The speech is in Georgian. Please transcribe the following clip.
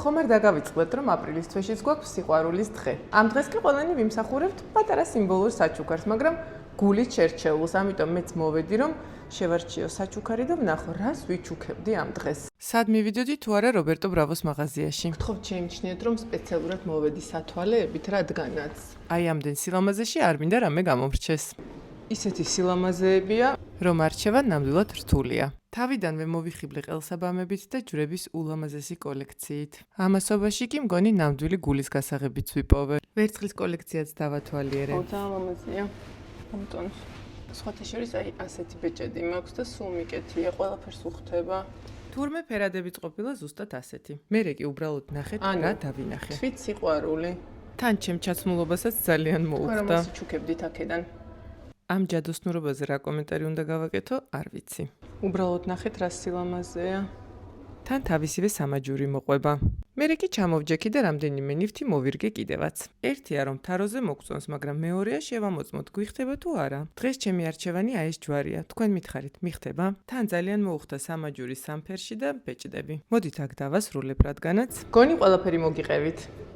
ხომ არ დაგავიწყდეთ, რომ აპრილის თვეშიც გვაქვს სიყვარულის დღე. ამ დღეს კი ყველანი ვიმსახურებთ პატარა სიმბოლურ საჩუქარს, მაგრამ გულით შერჩეულს, ამიტომ მეც მოვედი, რომ შევარჩიო საჩუქარი და ვნახო, რას ვიჩუქებდი ამ დღეს. სად მივიდოდი თუ არა რობერტო ბრავოს მაღაზიაში? გთხოვთ შეიმჩნიეთ, რომ სპეციალურად მოვედი სათვალეებით, რადგანაც აი ამდენ სილამაზეში არ მინდა რამე გამომრჩეს. ისეთი სილამაზეებია, რომ არჩევა ნამდვილად რთულია. თავიდანვე მოვიხიბლე ყელსაბამებით და ჯვრების ულამაზესი კოლექციით. ამასობაში კი მგონი ნამდვილი გულის გასაღებიც ვიპოვე. ვერცხლის კოლექციაც დავათვალიერე. ძალიან ამტონს. სხვათა შორის აი ასეთი ბეჭედი მაქვს და სულ მიკეთია, ყველაფერს უხდება. თურმე ფერადებიც ყოფილა ზუსტად ასეთი. მერე კი უბრალოდ ნახეთ რა დავინახე. თვით სიყვარული. თან ჩემ ჩაცმულობასაც ძალიან მოუხდა. რა ჩუქებდით აქედან? ამ ჯადოსნურობაზე რა კომენტარი უნდა გავაკეთო, არ ვიცი. უბრალოდ ნახეთ რა სილამაზეა. თან თავისივე სამაჯური მოყვება. მერე კი ჩამოვჯექი და რამდენიმე ნივთი მოვირგე კიდევაც. ერთია რომ თაროზე მოგწონს, მაგრამ მეორეა შევამოწმოთ, გვიხდება თუ არა. დღეს ჩემი არჩევანი აი ეს ჯვარია. თქვენ მითხარით, მიხდება? თან ძალიან მოუხდა სამაჯური სამფერში და ბეჭდები. მოდით აქ დავასრულებ, რადგანაც გონი ყველაფერი მოგიყევით.